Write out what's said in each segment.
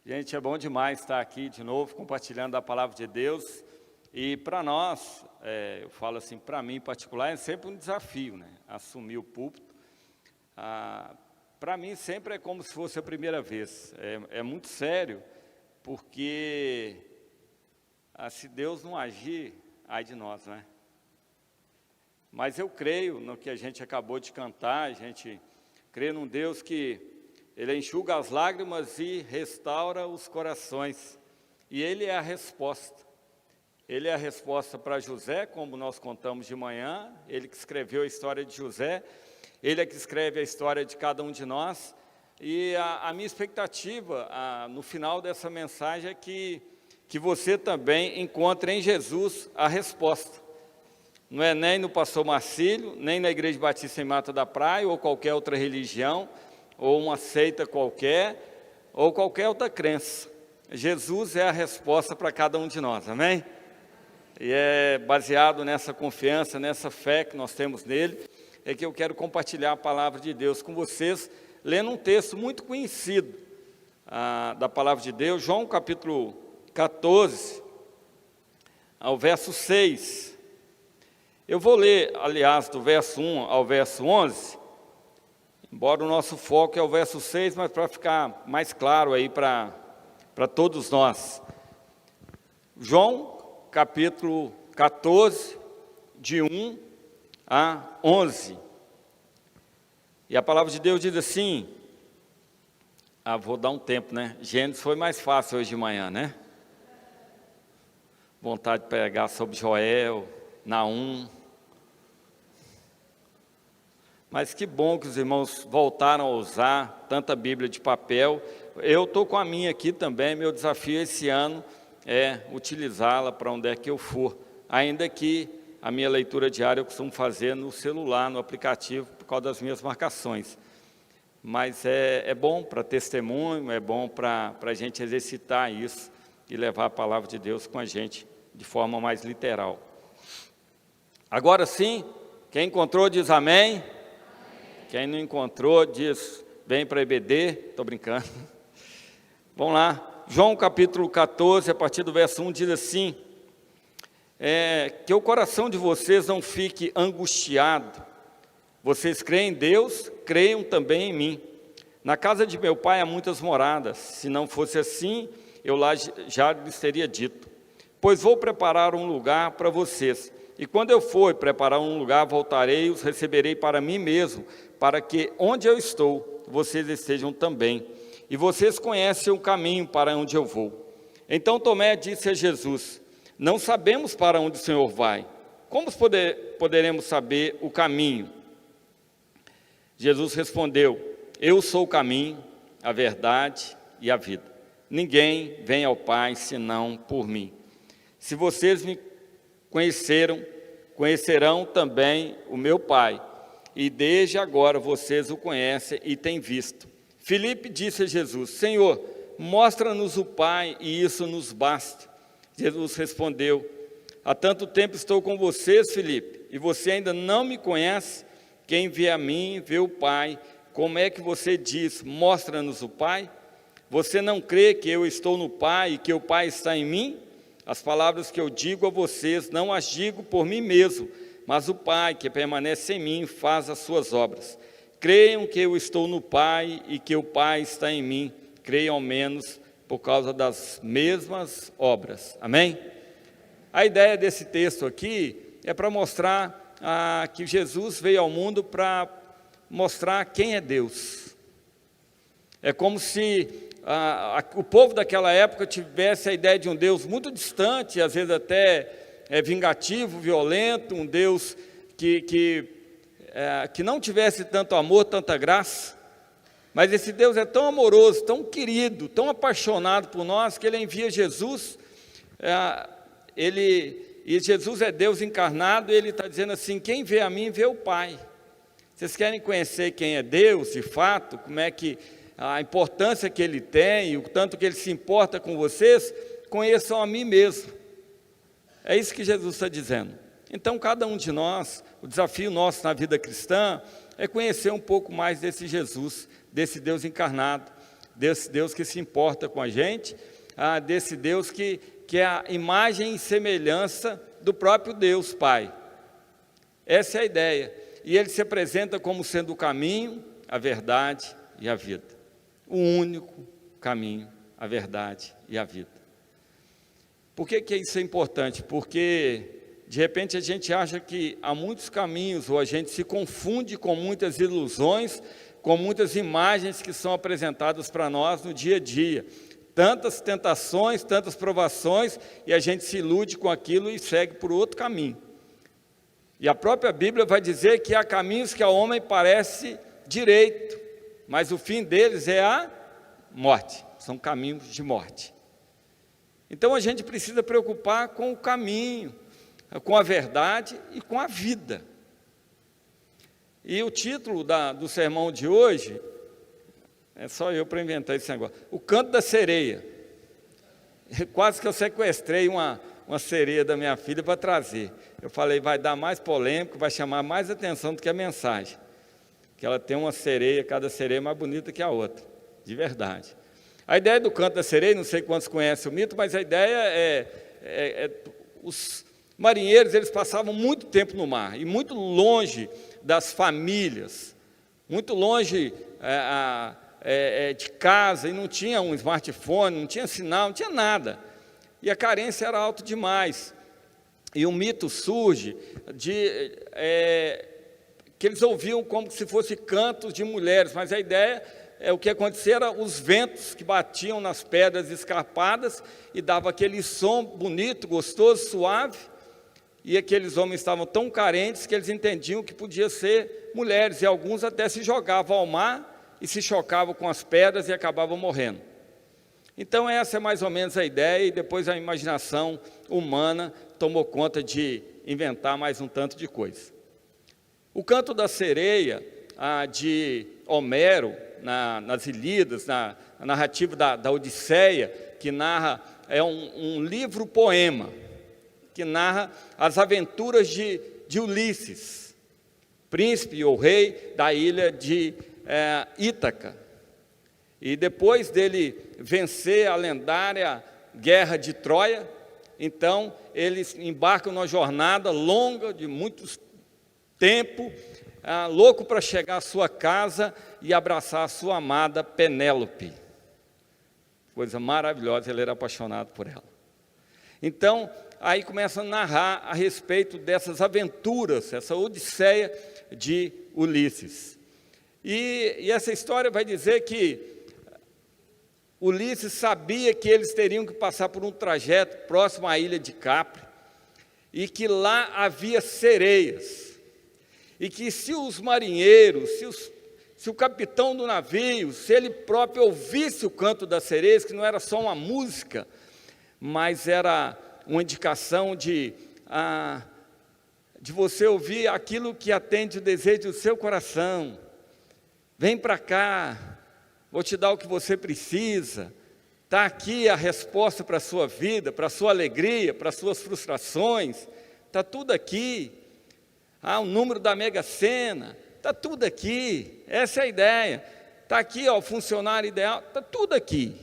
Gente, é bom demais estar aqui de novo, compartilhando a palavra de Deus. E para nós, eu falo assim, para mim em particular, é sempre um desafio, né? Assumir o púlpito. Para mim sempre é como se fosse a primeira vez. É muito sério, porque se Deus não agir, ai de nós, né? Mas eu creio no que a gente acabou de cantar, a gente crê num Deus que Ele enxuga as lágrimas e restaura os corações. E Ele é a resposta. Ele é a resposta para José, como nós contamos de manhã. Ele que escreveu a história de José. Ele é que escreve a história de cada um de nós. E a minha expectativa no final dessa mensagem é que você também encontre em Jesus a resposta. Não é nem no pastor Marcílio, nem na Igreja Batista em Mata da Praia, ou qualquer outra religião, ou uma seita qualquer, ou qualquer outra crença. Jesus é a resposta para cada um de nós, amém? E é baseado nessa confiança, nessa fé que nós temos nele, é que eu quero compartilhar a palavra de Deus com vocês, lendo um texto muito conhecido da palavra de Deus, João capítulo 14, ao verso 6. Eu vou ler, aliás, do verso 1 ao verso 11, embora o nosso foco é o verso 6, mas para ficar mais claro aí para todos nós. João, capítulo 14, de 1 a 11. E a palavra de Deus diz assim, vou dar um tempo, né? Gênesis foi mais fácil hoje de manhã, né? Vontade de pregar sobre Joel, Naum. Mas que bom que os irmãos voltaram a usar tanta Bíblia de papel. Eu estou com a minha aqui também, meu desafio esse ano é utilizá-la para onde é que eu for. Ainda que a minha leitura diária eu costumo fazer no celular, no aplicativo, por causa das minhas marcações. Mas é bom para testemunho, é bom para a gente exercitar isso e levar a palavra de Deus com a gente de forma mais literal. Agora sim, quem encontrou diz amém. Quem não encontrou, diz, vem para EBD, estou brincando. Vamos lá, João capítulo 14, a partir do verso 1, diz assim, que o coração de vocês não fique angustiado. Vocês creem em Deus, creiam também em mim. Na casa de meu pai há muitas moradas, se não fosse assim, eu lá já lhes teria dito. Pois vou preparar um lugar para vocês. E quando eu for preparar um lugar, voltarei e os receberei para mim mesmo, para que onde eu estou, vocês estejam também. E vocês conhecem o caminho para onde eu vou. Então Tomé disse a Jesus, não sabemos para onde o Senhor vai. Como poderemos saber o caminho? Jesus respondeu, eu sou o caminho, a verdade e a vida. Ninguém vem ao Pai senão por mim. Se vocês me conhecerão também o meu Pai, e desde agora vocês o conhecem e têm visto. Filipe disse a Jesus, Senhor, mostra-nos o Pai e isso nos basta. Jesus respondeu, há tanto tempo estou com vocês, Filipe, e você ainda não me conhece? Quem vê a mim, vê o Pai. Como é que você diz, mostra-nos o Pai? Você não crê que eu estou no Pai e que o Pai está em mim? As palavras que eu digo a vocês, não as digo por mim mesmo, mas o Pai que permanece em mim faz as suas obras. Creiam que eu estou no Pai e que o Pai está em mim, creiam ao menos por causa das mesmas obras. Amém? A ideia desse texto aqui é para mostrar que Jesus veio ao mundo para mostrar quem é Deus. É como se o povo daquela época tivesse a ideia de um Deus muito distante, às vezes até vingativo, violento, um Deus que não tivesse tanto amor, tanta graça, mas esse Deus é tão amoroso, tão querido, tão apaixonado por nós, que Ele envia Jesus, e Jesus é Deus encarnado, e Ele está dizendo assim, quem vê a mim, vê o Pai. Vocês querem conhecer quem é Deus, de fato, como é que a importância que Ele tem, o tanto que Ele se importa com vocês, conheçam a mim mesmo. É isso que Jesus está dizendo. Então, cada um de nós, o desafio nosso na vida cristã, é conhecer um pouco mais desse Jesus, desse Deus encarnado, desse Deus que se importa com a gente, desse Deus que é a imagem e semelhança do próprio Deus Pai. Essa é a ideia. E ele se apresenta como sendo o caminho, a verdade e a vida. O único caminho, a verdade e a vida. Por que isso é importante? Porque, de repente, a gente acha que há muitos caminhos, ou a gente se confunde com muitas ilusões, com muitas imagens que são apresentadas para nós no dia a dia. Tantas tentações, tantas provações, e a gente se ilude com aquilo e segue por outro caminho. E a própria Bíblia vai dizer que há caminhos que ao homem parece direito, mas o fim deles é a morte, são caminhos de morte. Então a gente precisa preocupar com o caminho, com a verdade e com a vida. E o título do sermão de hoje, é só eu para inventar esse negócio, o canto da sereia. Quase que eu sequestrei uma sereia da minha filha para trazer. Eu falei, vai dar mais polêmico, vai chamar mais atenção do que a mensagem. Que ela tem uma sereia, cada sereia é mais bonita que a outra, de verdade. A ideia do canto da sereia, não sei quantos conhecem o mito, mas a ideia os marinheiros, eles passavam muito tempo no mar, e muito longe das famílias, muito longe de casa, e não tinha um smartphone, não tinha sinal, não tinha nada. E a carência era alta demais. E o mito surge que eles ouviam como se fossem cantos de mulheres, mas a ideia o que acontecia era os ventos que batiam nas pedras escarpadas e dava aquele som bonito, gostoso, suave, e aqueles homens estavam tão carentes que eles entendiam que podia ser mulheres, e alguns até se jogavam ao mar e se chocavam com as pedras e acabavam morrendo. Então essa é mais ou menos a ideia, e depois a imaginação humana tomou conta de inventar mais um tanto de coisa. O canto da sereia, de Homero, nas Ilíadas, na narrativa da Odisseia, que narra, é um livro-poema, que narra as aventuras de Ulisses, príncipe ou rei da ilha de Ítaca. E depois dele vencer a lendária guerra de Troia, então eles embarcam numa jornada longa de muito tempo, louco para chegar à sua casa e abraçar a sua amada Penélope. Coisa maravilhosa, ele era apaixonado por ela. Então, aí começa a narrar a respeito dessas aventuras, essa odisseia de Ulisses. E essa história vai dizer que Ulisses sabia que eles teriam que passar por um trajeto próximo à ilha de Capri, e que lá havia sereias. E que se os marinheiros, se o capitão do navio, se ele próprio ouvisse o canto das sereias, que não era só uma música, mas era uma indicação de você ouvir aquilo que atende o desejo do seu coração. Vem para cá, vou te dar o que você precisa. Está aqui a resposta para a sua vida, para a sua alegria, para as suas frustrações. Está tudo aqui. O número da Mega Sena, está tudo aqui, essa é a ideia. Está aqui, o funcionário ideal, está tudo aqui.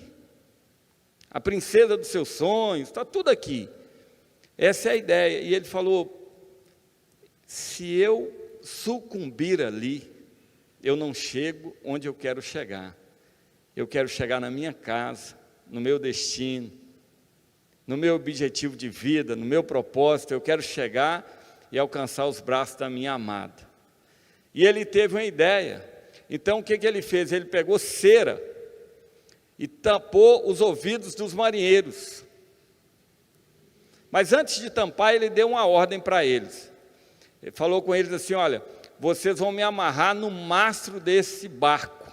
A princesa dos seus sonhos, está tudo aqui. Essa é a ideia. E ele falou, se eu sucumbir ali, eu não chego onde eu quero chegar. Eu quero chegar na minha casa, no meu destino, no meu objetivo de vida, no meu propósito. Eu quero chegar e alcançar os braços da minha amada. E ele teve uma ideia. Então o que ele fez? Ele pegou cera e tampou os ouvidos dos marinheiros. Mas antes de tampar, ele deu uma ordem para eles. Ele falou com eles assim, olha, vocês vão me amarrar no mastro desse barco.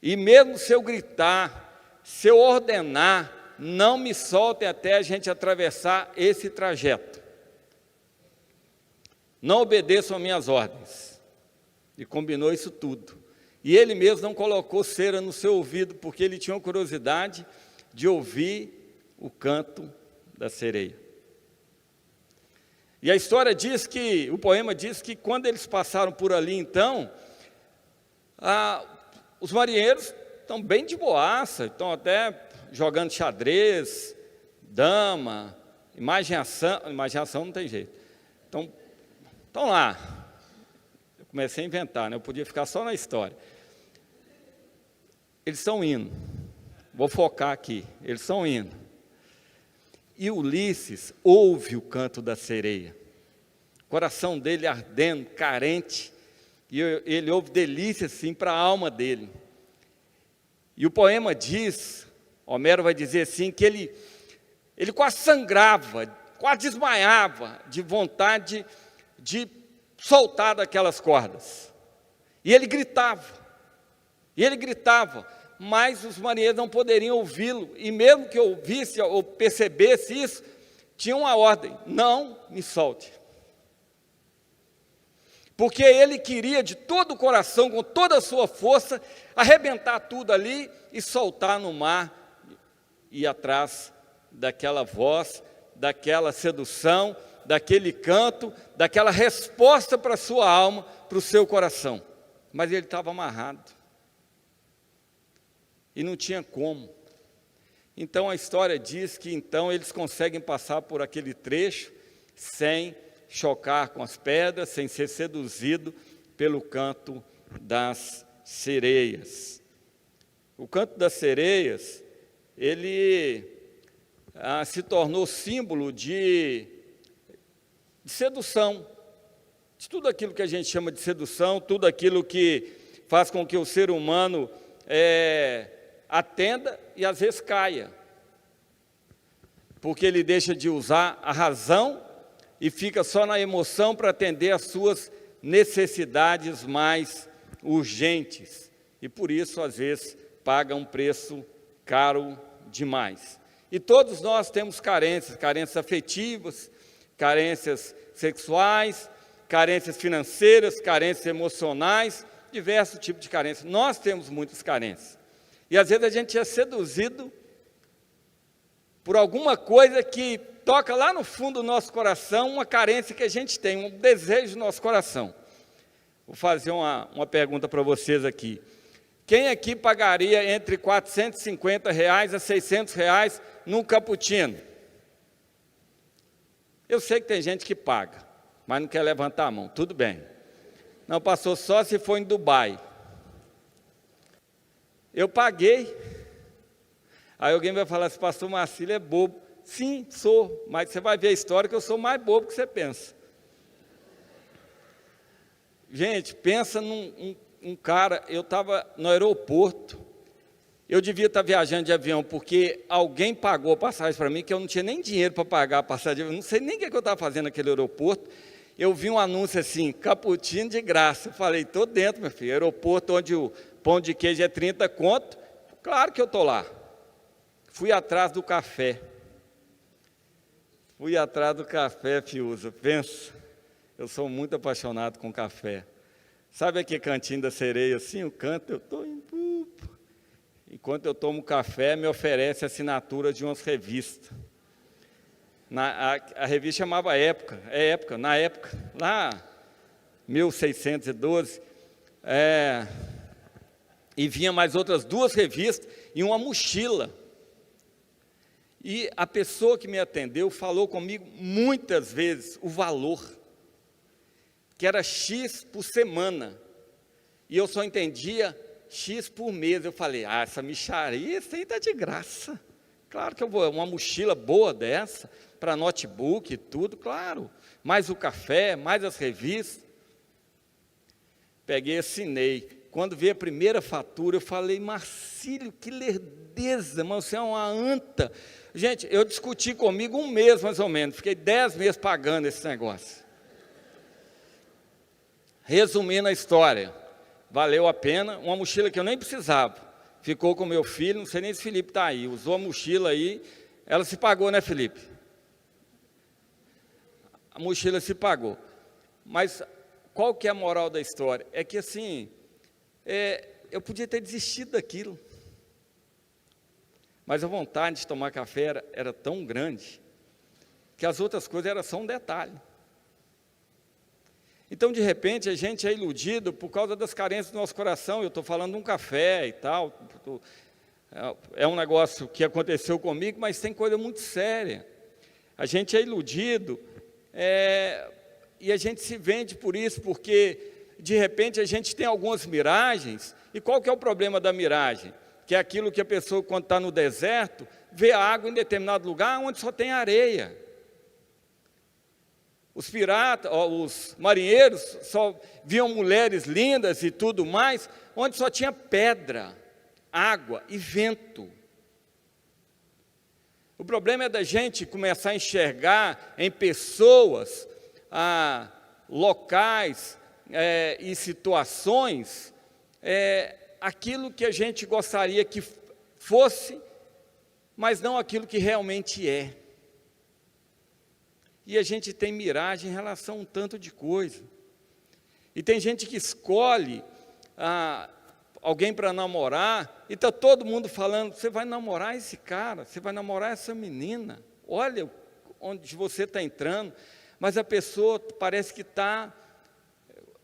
E mesmo se eu gritar, se eu ordenar, não me soltem até a gente atravessar esse trajeto. Não obedeçam às minhas ordens. E combinou isso tudo. E ele mesmo não colocou cera no seu ouvido, porque ele tinha uma curiosidade de ouvir o canto da sereia. E a história diz que, o poema diz que quando eles passaram por ali, então, os marinheiros estão bem de boaça, estão até jogando xadrez, dama, imaginação não tem jeito. Então, estão lá. Eu comecei a inventar, né? Eu podia ficar só na história. Eles estão indo. Vou focar aqui. Eles estão indo. E Ulisses ouve o canto da sereia. O coração dele ardendo, carente. E ele ouve delícia, assim, para a alma dele. E o poema diz, Homero vai dizer assim, que ele quase sangrava, quase desmaiava de vontade de soltar daquelas cordas. E ele gritava, mas os marinheiros não poderiam ouvi-lo, e mesmo que ouvisse ou percebesse isso, tinha uma ordem: não me solte. Porque ele queria de todo o coração, com toda a sua força, arrebentar tudo ali e soltar no mar, e atrás daquela voz, daquela sedução, daquele canto, daquela resposta para a sua alma, para o seu coração. Mas ele estava amarrado. E não tinha como. Então a história diz que então eles conseguem passar por aquele trecho sem chocar com as pedras, sem ser seduzido pelo canto das sereias. O canto das sereias, ele se tornou símbolo de sedução, de tudo aquilo que a gente chama de sedução, tudo aquilo que faz com que o ser humano atenda e às vezes caia, porque ele deixa de usar a razão e fica só na emoção para atender às suas necessidades mais urgentes, e por isso às vezes paga um preço caro demais. E todos nós temos carências afetivas, carências sexuais, carências financeiras, carências emocionais, diversos tipos de carências. Nós temos muitas carências. E às vezes a gente é seduzido por alguma coisa que toca lá no fundo do nosso coração, uma carência que a gente tem, um desejo no nosso coração. Vou fazer uma pergunta para vocês aqui. Quem aqui pagaria entre R$450 a R$600 num cappuccino? Eu sei que tem gente que paga, mas não quer levantar a mão. Tudo bem. Não, passou só se for em Dubai. Eu paguei. Aí alguém vai falar assim: pastor Marcílio é bobo. Sim, sou, mas você vai ver a história que eu sou mais bobo que você pensa. Gente, pensa num cara. Eu estava no aeroporto, eu devia estar viajando de avião, porque alguém pagou a passagem para mim, que eu não tinha nem dinheiro para pagar a passagem de avião, não sei nem o que eu estava fazendo naquele aeroporto. Eu vi um anúncio assim: cappuccino de graça. Eu falei: estou dentro, meu filho, aeroporto onde o pão de queijo é 30 conto, claro que eu estou lá. Fui atrás do café. Fiuza, pensa, eu sou muito apaixonado com café. Sabe aquele cantinho da sereia, assim, o canto, eu estou indo. Enquanto eu tomo café, me oferece assinatura de umas revistas. A revista chamava Época, na época, lá, 1612, e vinha mais outras 2 revistas e uma mochila. E a pessoa que me atendeu falou comigo muitas vezes o valor, que era X por semana, e eu só entendia X por mês. Eu falei: essa mixaria, isso aí está de graça. Claro que eu vou, uma mochila boa dessa, para notebook e tudo, claro. Mais o café, mais as revistas. Peguei e assinei. Quando veio a primeira fatura, eu falei: Marcílio, que lerdeza, mas você é uma anta. Gente, eu discuti comigo 1 mês mais ou menos, fiquei 10 meses pagando esse negócio. Resumindo a história, valeu a pena, uma mochila que eu nem precisava, ficou com meu filho, não sei nem se o Felipe está aí, usou a mochila aí, ela se pagou, né, Felipe? A mochila se pagou. Mas qual que é a moral da história? É que assim, eu podia ter desistido daquilo, mas a vontade de tomar café era tão grande, que as outras coisas eram só um detalhe. Então, de repente, a gente é iludido por causa das carências do nosso coração. Eu estou falando de um café e tal, é um negócio que aconteceu comigo, mas tem coisa muito séria. A gente é iludido e a gente se vende por isso, porque, de repente, a gente tem algumas miragens. E qual que é o problema da miragem? Que é aquilo que a pessoa, quando está no deserto, vê a água em determinado lugar onde só tem areia. Os piratas, os marinheiros só viam mulheres lindas e tudo mais, onde só tinha pedra, água e vento. O problema é da gente começar a enxergar em pessoas, locais e situações, aquilo que a gente gostaria que fosse, mas não aquilo que realmente é. E a gente tem miragem em relação a um tanto de coisa. E tem gente que escolhe alguém para namorar, e está todo mundo falando, você vai namorar esse cara, você vai namorar essa menina, olha onde você está entrando, mas a pessoa parece que está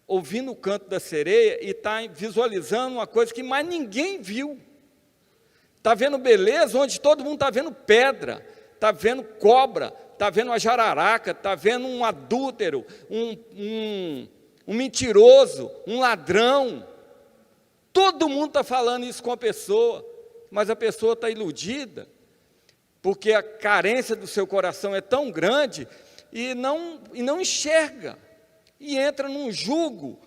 ouvindo o canto da sereia e está visualizando uma coisa que mais ninguém viu. Está vendo beleza onde todo mundo está vendo pedra, está vendo cobra, está vendo uma jararaca, está vendo um adúltero, um mentiroso, um ladrão. Todo mundo está falando isso com a pessoa, mas a pessoa está iludida, porque a carência do seu coração é tão grande e não enxerga, e entra num jugo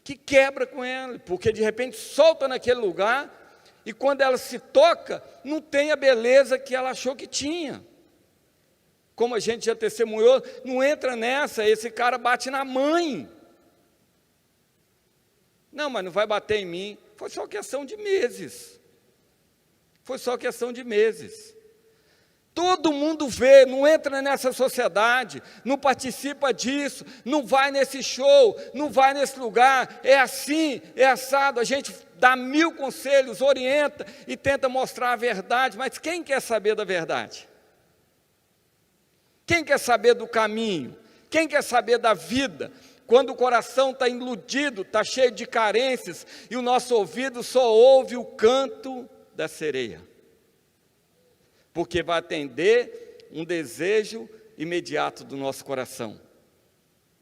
que quebra com ela, porque de repente solta naquele lugar, e quando ela se toca, não tem a beleza que ela achou que tinha. Como a gente já testemunhou, não entra nessa, esse cara bate na mãe. Não, mas não vai bater em mim. Foi só questão de meses. Foi só questão de meses. Todo mundo vê, não entra nessa sociedade, não participa disso, não vai nesse show, não vai nesse lugar, é assim, é assado. A gente dá 1000 conselhos, orienta e tenta mostrar a verdade, mas quem quer saber da verdade? Quem quer saber do caminho? Quem quer saber da vida? Quando o coração está iludido, está cheio de carências, e o nosso ouvido só ouve o canto da sereia. Porque vai atender um desejo imediato do nosso coração.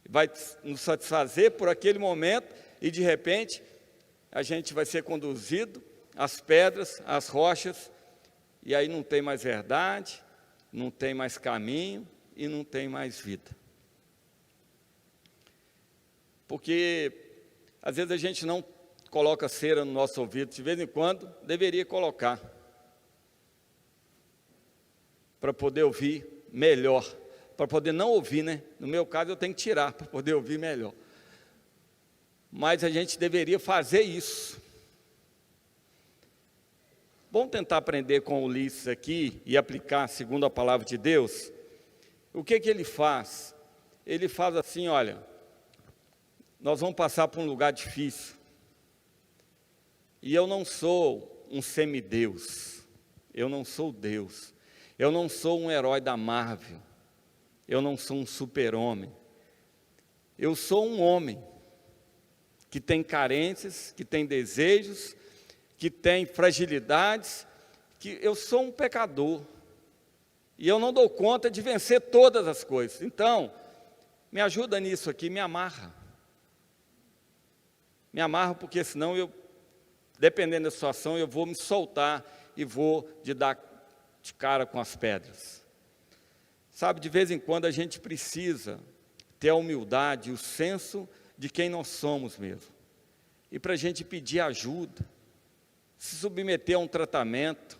Vai nos satisfazer por aquele momento, e de repente, a gente vai ser conduzido às pedras, às rochas, e aí não tem mais verdade, não tem mais caminho e não tem mais vida. Porque às vezes a gente não coloca cera no nosso ouvido, de vez em quando deveria colocar, para poder ouvir melhor, para poder não ouvir, né? No meu caso eu tenho que tirar para poder ouvir melhor. Mas a gente deveria fazer isso. Vamos tentar aprender com Ulisses aqui e aplicar segundo a palavra de Deus. O que ele faz? Ele faz assim, olha, nós vamos passar por um lugar difícil. E eu não sou um semideus, eu não sou Deus, eu não sou um herói da Marvel, eu não sou um super-homem. Eu sou um homem que tem carências, que tem desejos, que tem fragilidades, que eu sou um pecador, e eu não dou conta de vencer todas as coisas. Então, me ajuda nisso aqui, me amarra. Me amarra, porque senão dependendo da situação, eu vou me soltar e vou dar de cara com as pedras. Sabe, de vez em quando a gente precisa ter a humildade, o senso de quem nós somos mesmo. E para a gente pedir ajuda, se submeter a um tratamento,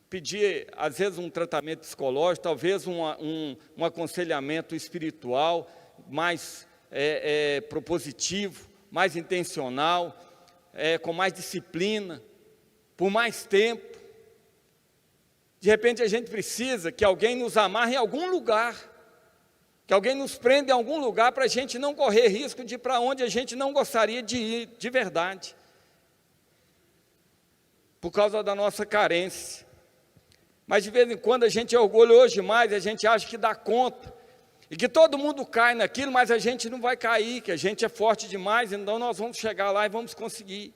pedir, às vezes, um tratamento psicológico, talvez um aconselhamento espiritual mais propositivo, mais intencional, com mais disciplina, por mais tempo. De repente a gente precisa que alguém nos amarre em algum lugar, que alguém nos prenda em algum lugar para a gente não correr risco de ir para onde a gente não gostaria de ir, de verdade, por causa da nossa carência. Mas de vez em quando a gente é orgulhoso demais, a gente acha que dá conta, E que todo mundo cai naquilo, mas a gente não vai cair, que a gente é forte demais, então nós vamos chegar lá e vamos conseguir.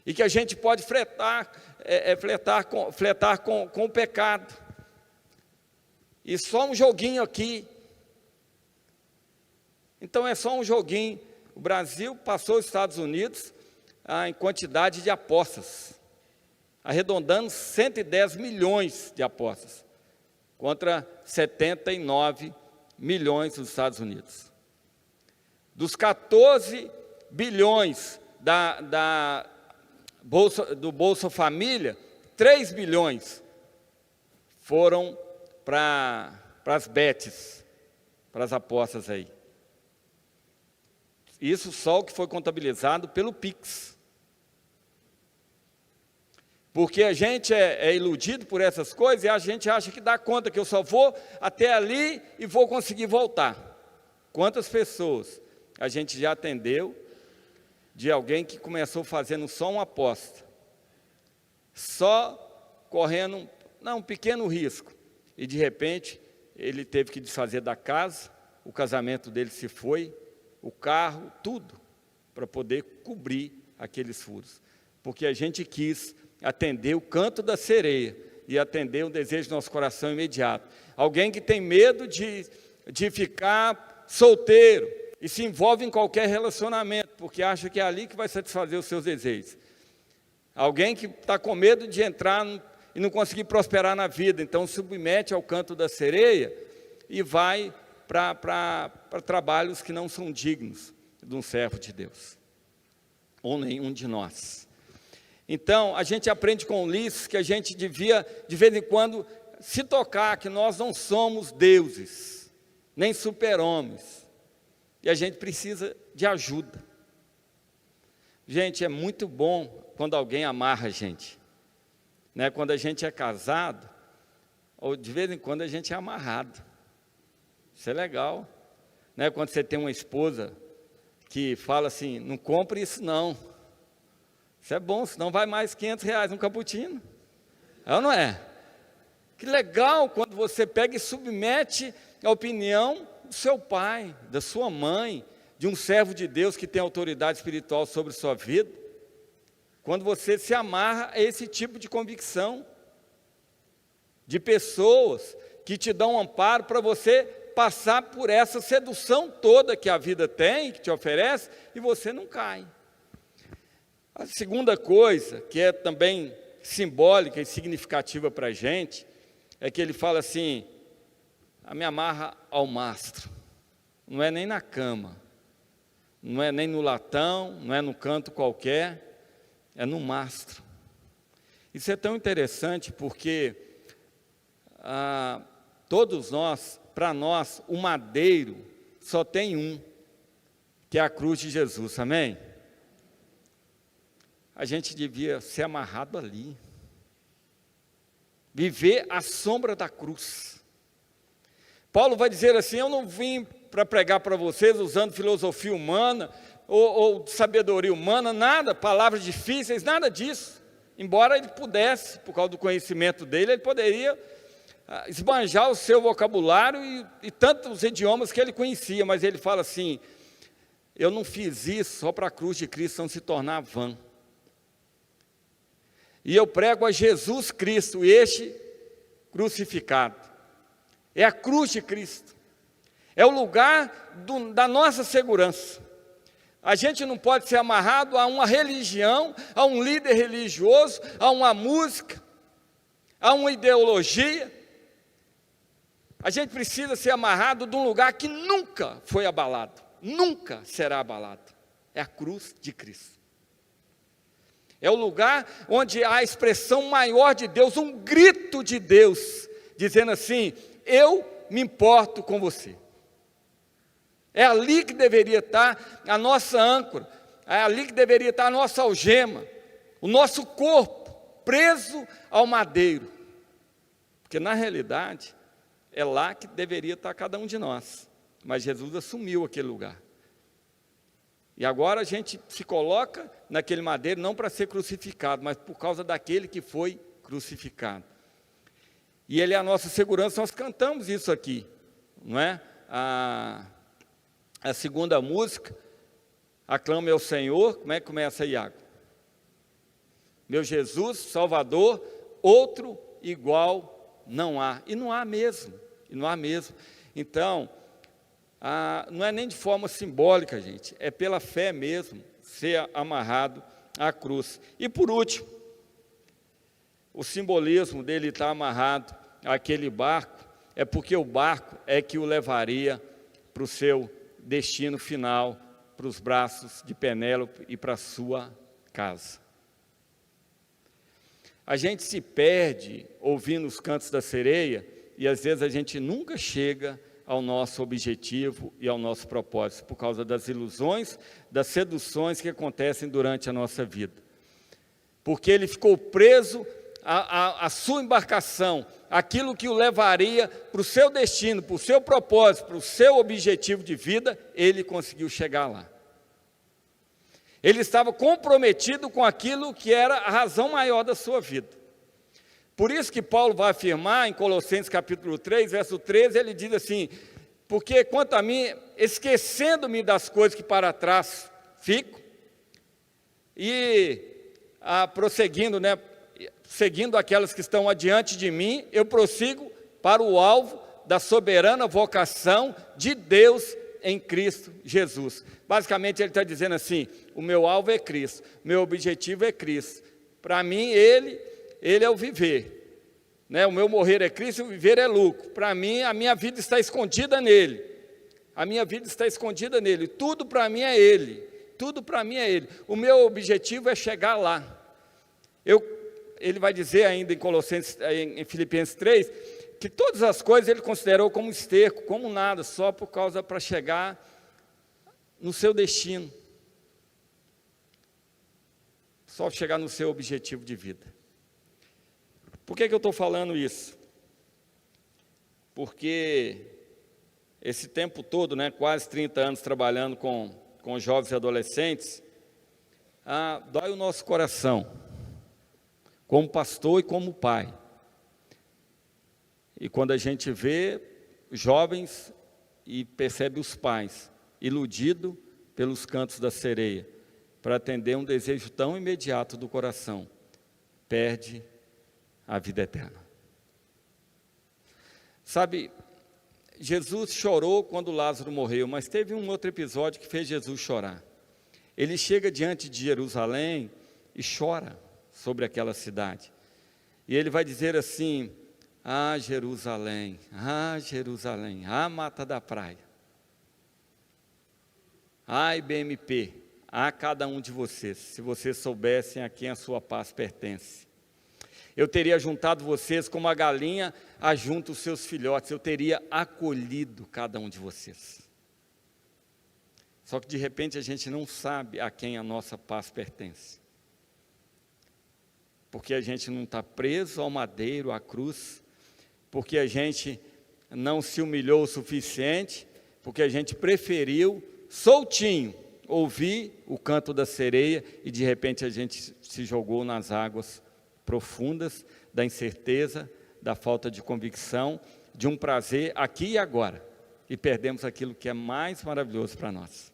E que a gente pode fletar com o pecado. E só um joguinho aqui. Então é só um joguinho. O Brasil passou os Estados Unidos em quantidade de apostas, arredondando 110 milhões de apostas, contra 79 milhões dos Estados Unidos. Dos 14 bilhões do Bolsa Família, 3 bilhões foram para as bets, para as apostas aí. Isso só o que foi contabilizado pelo Pix. Porque a gente é iludido por essas coisas e a gente acha que dá conta que eu só vou até ali e vou conseguir voltar. Quantas pessoas a gente já atendeu de alguém que começou fazendo só uma aposta, só correndo um pequeno risco, e de repente ele teve que desfazer da casa, o casamento dele se foi, o carro, tudo, para poder cobrir aqueles furos. Porque a gente quis atender o canto da sereia e atender o desejo do nosso coração imediato. Alguém que tem medo de ficar solteiro e se envolve em qualquer relacionamento, porque acha que é ali que vai satisfazer os seus desejos. Alguém que está com medo de entrar e não conseguir prosperar na vida, então submete ao canto da sereia e vai para trabalhos que não são dignos de um servo de Deus, ou nenhum de nós. Então, a gente aprende com Ulisses que a gente devia, de vez em quando, se tocar que nós não somos deuses, nem super-homens, e a gente precisa de ajuda. Gente, é muito bom quando alguém amarra a gente, né? Quando a gente é casado, ou de vez em quando a gente é amarrado. Isso é legal, né? Quando você tem uma esposa que fala assim, não compre isso não, isso é bom, senão vai mais R$500 no cappuccino, é ou não é? Que legal quando você pega e submete a opinião do seu pai, da sua mãe, de um servo de Deus que tem autoridade espiritual sobre sua vida, quando você se amarra a esse tipo de convicção, de pessoas que te dão um amparo para você passar por essa sedução toda que a vida tem, que te oferece, e você não cai. A segunda coisa, que é também simbólica e significativa para a gente, é que ele fala assim, me amarra ao mastro, não é nem na cama, não é nem no latão, não é no canto qualquer, é no mastro. Isso é tão interessante porque todos nós, para nós, o madeiro só tem um, que é a cruz de Jesus, amém? A gente devia ser amarrado ali, viver à sombra da cruz. Paulo vai dizer assim, eu não vim para pregar para vocês usando filosofia humana, ou sabedoria humana, nada, palavras difíceis, nada disso. Embora ele pudesse, por causa do conhecimento dele, ele poderia esbanjar o seu vocabulário e tantos idiomas que ele conhecia, mas ele fala assim, eu não fiz isso só para a cruz de Cristo não se tornar vã. E eu prego a Jesus Cristo, este crucificado. É a cruz de Cristo. É o lugar da nossa segurança. A gente não pode ser amarrado a uma religião, a um líder religioso, a uma música, a uma ideologia. A gente precisa ser amarrado de um lugar que nunca foi abalado, nunca será abalado. É a cruz de Cristo. É o lugar onde há a expressão maior de Deus, um grito de Deus, dizendo assim, eu me importo com você. É ali que deveria estar a nossa âncora, é ali que deveria estar a nossa algema, o nosso corpo preso ao madeiro. Porque na realidade, é lá que deveria estar cada um de nós. Mas Jesus assumiu aquele lugar. E agora a gente se coloca naquele madeiro não para ser crucificado, mas por causa daquele que foi crucificado. E ele é a nossa segurança, nós cantamos isso aqui. não é? A segunda música, aclame ao Senhor, como é que começa, Iago? Meu Jesus, Salvador, outro igual não há. E não há mesmo, Então, não é nem de forma simbólica, gente, é pela fé mesmo, ser amarrado à cruz. E por último, o simbolismo dele estar amarrado àquele barco, é porque o barco é que o levaria para o seu destino final, para os braços de Penélope e para a sua casa. A gente se perde ouvindo os cantos da sereia e às vezes a gente nunca chega ao nosso objetivo e ao nosso propósito, por causa das ilusões, das seduções que acontecem durante a nossa vida. Porque ele ficou preso à sua embarcação, aquilo que o levaria para o seu destino, para o seu propósito, para o seu objetivo de vida, ele conseguiu chegar lá. Ele estava comprometido com aquilo que era a razão maior da sua vida. Por isso que Paulo vai afirmar em Colossenses capítulo 3, verso 13, ele diz assim: porque quanto a mim, esquecendo-me das coisas que para trás fico, e prosseguindo, seguindo aquelas que estão adiante de mim, eu prossigo para o alvo da soberana vocação de Deus em Cristo Jesus. Basicamente ele está dizendo assim: o meu alvo é Cristo, meu objetivo é Cristo. Para mim Ele é o viver, o meu morrer é Cristo, o viver é lucro. Para mim a minha vida está escondida nele, tudo para mim é Ele, o meu objetivo é chegar lá. Ele vai dizer ainda em Filipenses 3, que todas as coisas ele considerou como esterco, como nada, só para chegar no seu destino, só chegar no seu objetivo de vida. Por que eu estou falando isso? Porque esse tempo todo, quase 30 anos trabalhando com jovens e adolescentes, dói o nosso coração, como pastor e como pai. E quando a gente vê jovens e percebe os pais iludidos pelos cantos da sereia, para atender um desejo tão imediato do coração, perde a vida eterna. Sabe, Jesus chorou quando Lázaro morreu, mas teve um outro episódio que fez Jesus chorar. Ele chega diante de Jerusalém e chora sobre aquela cidade. E ele vai dizer assim: Jerusalém, mata da praia. Ai, BMP, cada um de vocês, se vocês soubessem a quem a sua paz pertence. Eu teria juntado vocês como a galinha ajunta os seus filhotes, eu teria acolhido cada um de vocês. Só que de repente a gente não sabe a quem a nossa paz pertence. Porque a gente não está preso ao madeiro, à cruz, porque a gente não se humilhou o suficiente, porque a gente preferiu, soltinho, ouvir o canto da sereia e de repente a gente se jogou nas águas profundas da incerteza, da falta de convicção, de um prazer aqui e agora, e perdemos aquilo que é mais maravilhoso para nós.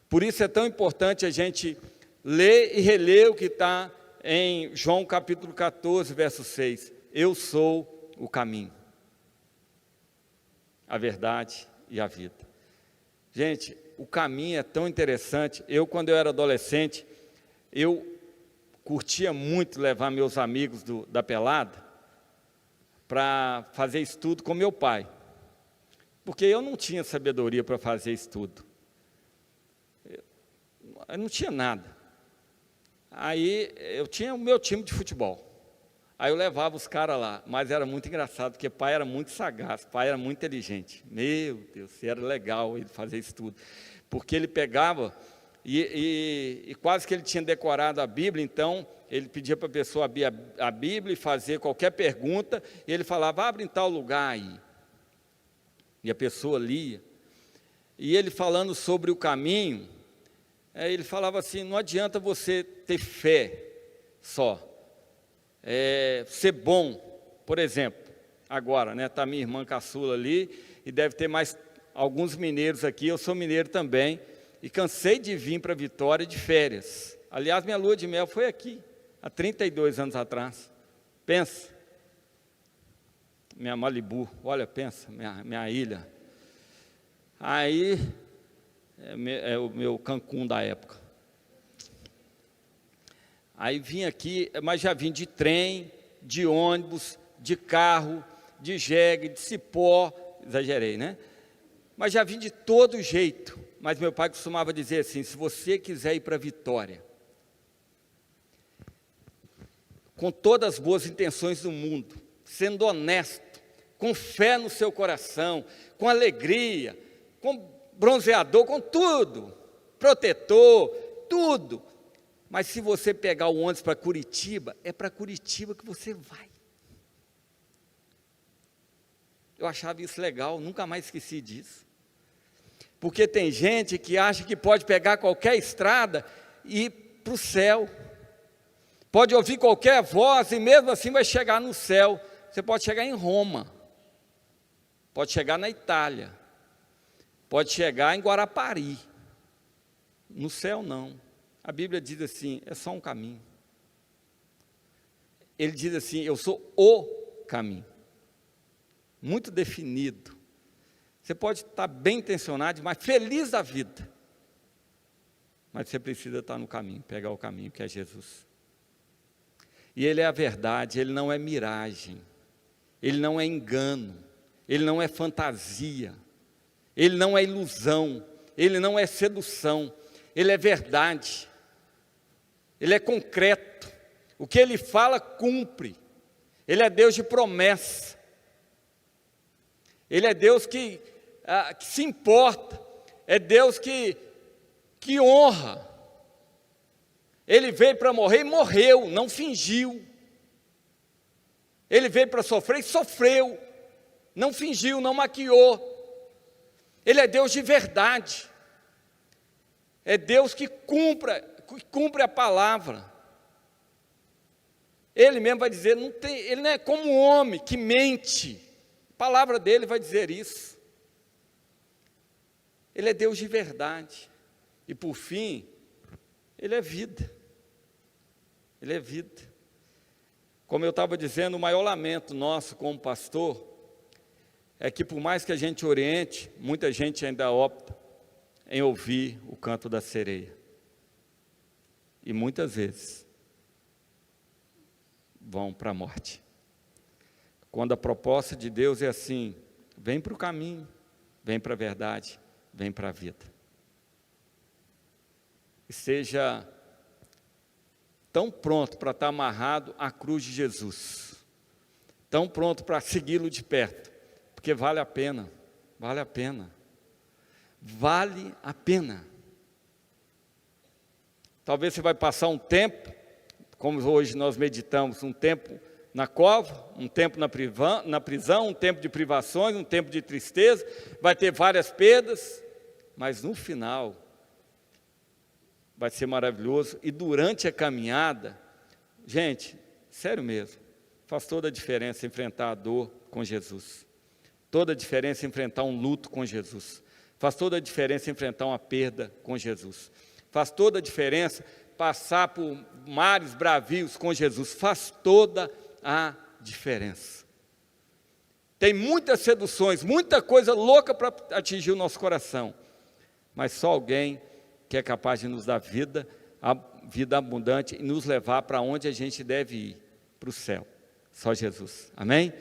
Por isso é tão importante a gente ler e reler o que está em João capítulo 14, verso 6. Eu sou o caminho, a verdade e a vida. Gente, o caminho é tão interessante. Quando eu era adolescente, eu curtia muito levar meus amigos da pelada para fazer estudo com meu pai, porque eu não tinha sabedoria para fazer estudo, eu não tinha nada. Aí eu tinha o meu time de futebol, aí eu levava os caras lá, mas era muito engraçado, porque pai era muito sagaz, pai era muito inteligente. Meu Deus, era legal ele fazer estudo, porque ele pegava e quase que ele tinha decorado a Bíblia. Então ele pedia para a pessoa abrir a Bíblia e fazer qualquer pergunta, e ele falava: abre em tal lugar aí, e a pessoa lia, e ele falando sobre o caminho, ele falava assim: não adianta você ter fé só, ser bom. Por exemplo, agora, né? Está minha irmã caçula ali, e deve ter mais alguns mineiros aqui, eu sou mineiro também, e cansei de vir para Vitória de férias. Aliás, minha lua de mel foi aqui, há 32 anos atrás. Pensa, minha Malibu, olha, pensa, minha ilha. Aí, é o meu Cancún da época. Aí vim aqui, mas já vim de trem, de ônibus, de carro, de jegue, de cipó, exagerei, né? Mas já vim de todo jeito. Mas meu pai costumava dizer assim, se você quiser ir para Vitória, com todas as boas intenções do mundo, sendo honesto, com fé no seu coração, com alegria, com bronzeador, com tudo, protetor, tudo. Mas se você pegar o ônibus para Curitiba, é para Curitiba que você vai. Eu achava isso legal, nunca mais esqueci disso. Porque tem gente que acha que pode pegar qualquer estrada e ir para o céu. Pode ouvir qualquer voz e mesmo assim vai chegar no céu. Você pode chegar em Roma, pode chegar na Itália, pode chegar em Guarapari. No céu não. A Bíblia diz assim, é só um caminho. Ele diz assim, eu sou o caminho. Muito definido. Você pode estar bem intencionado, mas feliz da vida. Mas você precisa estar no caminho, pegar o caminho que é Jesus. E Ele é a verdade, Ele não é miragem. Ele não é engano. Ele não é fantasia. Ele não é ilusão. Ele não é sedução. Ele é verdade. Ele é concreto. O que Ele fala, cumpre. Ele é Deus de promessa. Ele é Deus que se importa, é Deus que honra. Ele veio para morrer e morreu, não fingiu. Ele veio para sofrer e sofreu, não fingiu, não maquiou. Ele é Deus de verdade, é Deus que cumpre a palavra. Ele mesmo vai dizer, ele não é como um homem que mente. A palavra dele vai dizer isso. Ele é Deus de verdade. E por fim, Ele é vida. Ele é vida. Como eu estava dizendo, o maior lamento nosso como pastor é que por mais que a gente oriente, muita gente ainda opta em ouvir o canto da sereia. E muitas vezes vão para a morte. Quando a proposta de Deus é assim, vem para o caminho, vem para a verdade, vem para a vida. E seja tão pronto para estar amarrado à cruz de Jesus, tão pronto para segui-lo de perto, porque vale a pena, vale a pena, vale a pena. Talvez você vai passar um tempo, como hoje nós meditamos, um tempo na cova, um tempo na prisão, um tempo de privações, um tempo de tristeza, vai ter várias perdas, mas no final vai ser maravilhoso. E durante a caminhada, gente, sério mesmo, faz toda a diferença enfrentar a dor com Jesus, toda a diferença enfrentar um luto com Jesus, faz toda a diferença enfrentar uma perda com Jesus, faz toda a diferença passar por mares bravios com Jesus, faz toda a diferença. Tem muitas seduções, muita coisa louca para atingir o nosso coração, mas só alguém que é capaz de nos dar vida, a vida abundante e nos levar para onde a gente deve ir, para o céu. Só Jesus. Amém?